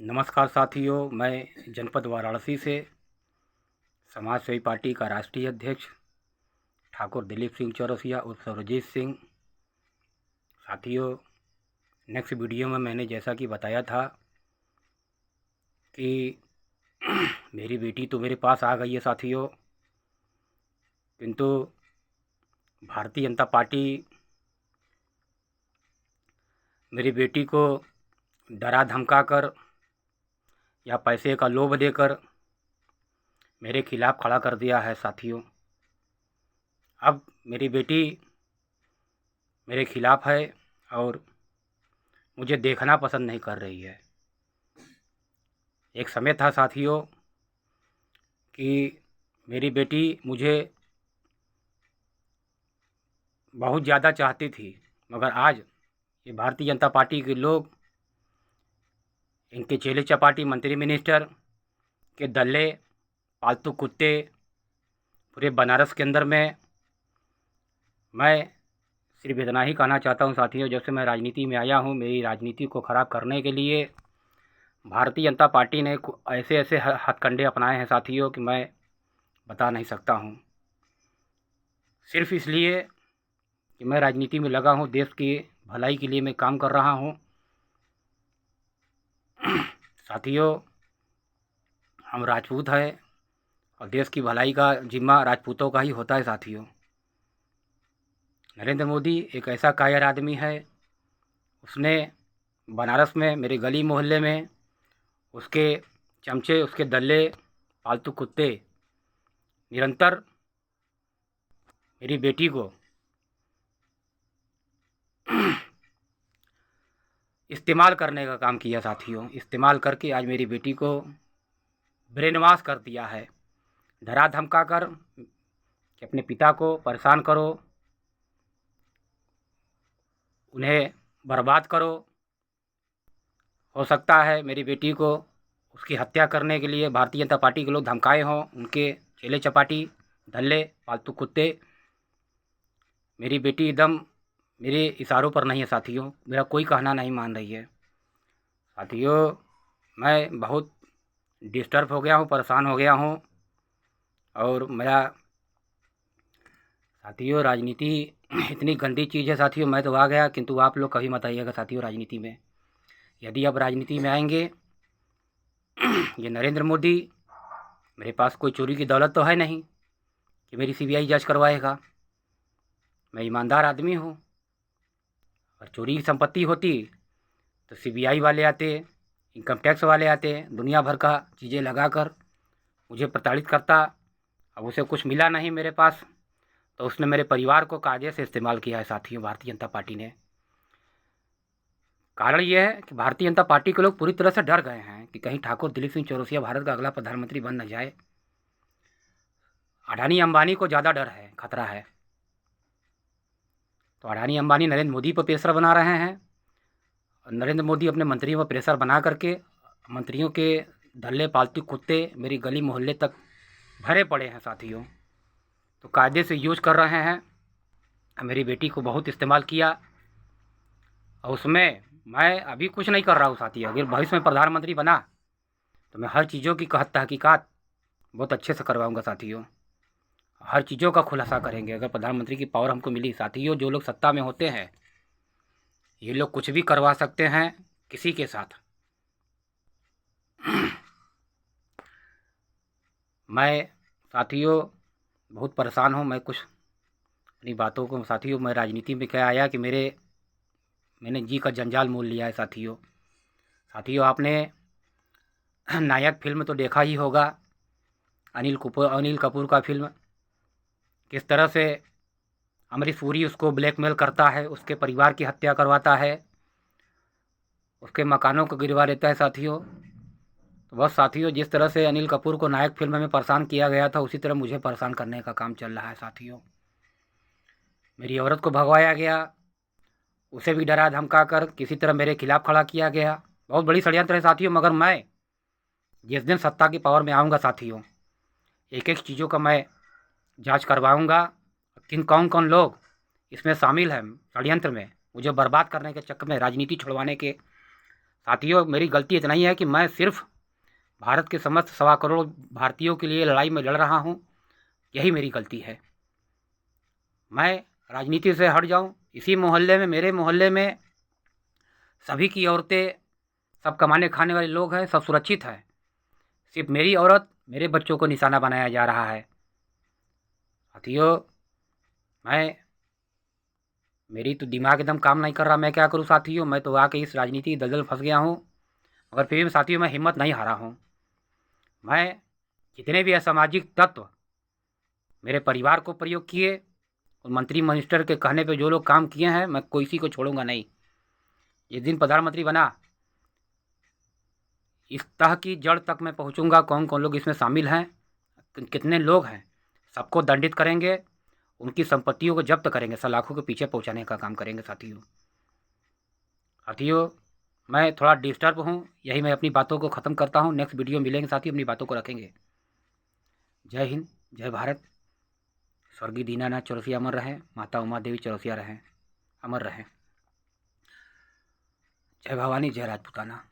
नमस्कार साथियों, मैं जनपद वाराणसी से समाज सेवी पार्टी का राष्ट्रीय अध्यक्ष ठाकुर दिलीप सिंह चौरसिया उर्फ सर्वजीत सिंह। साथियों, नेक्स्ट वीडियो में मैंने जैसा कि बताया था कि मेरी बेटी तो मेरे पास आ गई है साथियों, किंतु भारतीय जनता पार्टी मेरी बेटी को डरा धमका कर या पैसे का लोभ देकर मेरे खिलाफ़ खड़ा कर दिया है साथियों। अब मेरी बेटी मेरे खिलाफ़ है और मुझे देखना पसंद नहीं कर रही है। एक समय था साथियों कि मेरी बेटी मुझे बहुत ज़्यादा चाहती थी, मगर आज ये भारतीय जनता पार्टी के लोग, इनके चेले चपाटी मंत्री मिनिस्टर के दल्ले पालतू कुत्ते पूरे बनारस के अंदर में, मैं सिर्फ इतना ही कहना चाहता हूँ साथियों, जब से मैं राजनीति में आया हूँ मेरी राजनीति को ख़राब करने के लिए भारतीय जनता पार्टी ने ऐसे ऐसे हथकंडे अपनाए हैं साथियों कि मैं बता नहीं सकता हूँ। सिर्फ इसलिए कि मैं राजनीति में लगा हूँ, देश की भलाई के लिए मैं काम कर रहा हूँ। साथियों, हम राजपूत हैं और देश की भलाई का जिम्मा राजपूतों का ही होता है साथियों। नरेंद्र मोदी एक ऐसा कायर आदमी है, उसने बनारस में मेरे गली मोहल्ले में उसके चमचे, उसके दल्ले पालतू कुत्ते निरंतर मेरी बेटी को इस्तेमाल करने का काम किया साथियों। इस्तेमाल करके आज मेरी बेटी को ब्रेन वॉश कर दिया है, डरा धमका कर कि अपने पिता को परेशान करो, उन्हें बर्बाद करो। हो सकता है मेरी बेटी को उसकी हत्या करने के लिए भारतीय जनता पार्टी के लोग धमकाए हों, उनके चेले चपाटी धल्ले पालतू कुत्ते। मेरी बेटी एकदम मेरे इशारों पर नहीं है साथियों, मेरा कोई कहना नहीं मान रही है साथियों। मैं बहुत डिस्टर्ब हो गया हूँ, परेशान हो गया हूँ। और मेरा साथियों राजनीति इतनी गंदी चीज़ है साथियों, मैं तो आ गया, किंतु आप लोग कभी मत आइएगा साथियों राजनीति में। यदि आप राजनीति में आएंगे, ये नरेंद्र मोदी, मेरे पास कोई चोरी की दौलत तो है नहीं कि मेरी सीबीआई जांच करवाएगा। मैं ईमानदार आदमी हूँ, और चोरी की संपत्ति होती तो सीबीआई वाले आते, इनकम टैक्स वाले आते, दुनिया भर का चीज़ें लगाकर मुझे प्रताड़ित करता। अब उसे कुछ मिला नहीं मेरे पास, तो उसने मेरे परिवार को कायदे से इस्तेमाल किया है साथियों भारतीय जनता पार्टी ने। कारण ये है कि भारतीय जनता पार्टी के लोग पूरी तरह से डर गए हैं कि कहीं ठाकुर दिलीप सिंह चौरसिया भारत का अगला प्रधानमंत्री बन न जाए। अडानी अंबानी को ज़्यादा डर है, खतरा है। तो अडानी अंबानी नरेंद्र मोदी पर प्रेशर बना रहे हैं, और नरेंद्र मोदी अपने मंत्रियों पर प्रेशर बना करके मंत्रियों के धल्ले पालतू कुत्ते मेरी गली मोहल्ले तक भरे पड़े हैं साथियों। तो कायदे से यूज कर रहे हैं। मेरी बेटी को बहुत इस्तेमाल किया, और उसमें मैं अभी कुछ नहीं कर रहा हूँ साथियों। अगर भविष्य में प्रधानमंत्री बना तो मैं हर चीज़ों की तहकीकात बहुत अच्छे से करवाऊँगा साथियों। हर चीज़ों का खुलासा करेंगे अगर प्रधानमंत्री की पावर हमको मिली साथियों। जो लोग सत्ता में होते हैं ये लोग कुछ भी करवा सकते हैं किसी के साथ। मैं साथियों बहुत परेशान हूँ। मैं कुछ अपनी बातों को साथियों, मैं राजनीति में क्या आया कि मैंने जी का जंजाल मोल लिया है साथियों। साथियों, आपने नायक फिल्म तो देखा ही होगा, अनिल कपूर का फिल्म। किस तरह से अमरीश पुरी उसको ब्लैकमेल करता है, उसके परिवार की हत्या करवाता है, उसके मकानों को गिरवा लेता है साथियों। तो बस साथियों, जिस तरह से अनिल कपूर को नायक फिल्म में परेशान किया गया था, उसी तरह मुझे परेशान करने का काम चल रहा है साथियों। मेरी औरत को भगवाया गया, उसे भी डरा धमका कर किसी तरह मेरे खिलाफ़ खड़ा किया गया। बहुत बड़ी षड्यंत्र है साथियों। मगर मैं जिस दिन सत्ता की पावर में आऊँगा साथियों, एक एक चीज़ों का मैं जांच करवाऊँगा। किन कौन कौन लोग इसमें शामिल हैं षड्यंत्र में, मुझे बर्बाद करने के चक्कर में, राजनीति छुड़वाने के साथियों, मेरी गलती इतना ही है कि मैं सिर्फ भारत के समस्त 1.25 करोड़ भारतीयों के लिए लड़ाई में लड़ रहा हूँ, यही मेरी गलती है। मैं राजनीति से हट जाऊँ। इसी मोहल्ले में, मेरे मोहल्ले में सभी की औरतें, सब कमाने खाने वाले लोग हैं, सब सुरक्षित हैं। सिर्फ मेरी औरत, मेरे बच्चों को निशाना बनाया जा रहा है। साथियों, मेरी तो दिमाग एकदम काम नहीं कर रहा, मैं क्या करूं साथियों। मैं तो आके इस राजनीति की दलदल फंस गया हूं, मगर फिर भी साथियों मैं हिम्मत नहीं हारा हूं। मैं जितने भी असामाजिक तत्व मेरे परिवार को प्रयोग किए और मंत्री मिनिस्टर के कहने पे जो लोग काम किए हैं, मैं किसी को छोड़ूंगा नहीं। जिस दिन प्रधानमंत्री बना, इस तह की जड़ तक मैं पहुंचूंगा। कौन कौन लोग इसमें शामिल हैं, कितने लोग हैं, सबको दंडित करेंगे, उनकी संपत्तियों को जब्त करेंगे, सलाखों के पीछे पहुंचाने का काम करेंगे। साथियों, मैं थोड़ा डिस्टर्ब हूँ, यही मैं अपनी बातों को ख़त्म करता हूँ। नेक्स्ट वीडियो मिलेंगे साथियों, अपनी बातों को रखेंगे। जय हिंद, जय भारत। स्वर्गीय दीनानाथ चौरसिया अमर रहें, माता उमा देवी चौरसिया रहें, अमर रहें। जय भवानी, जय राजपूताना।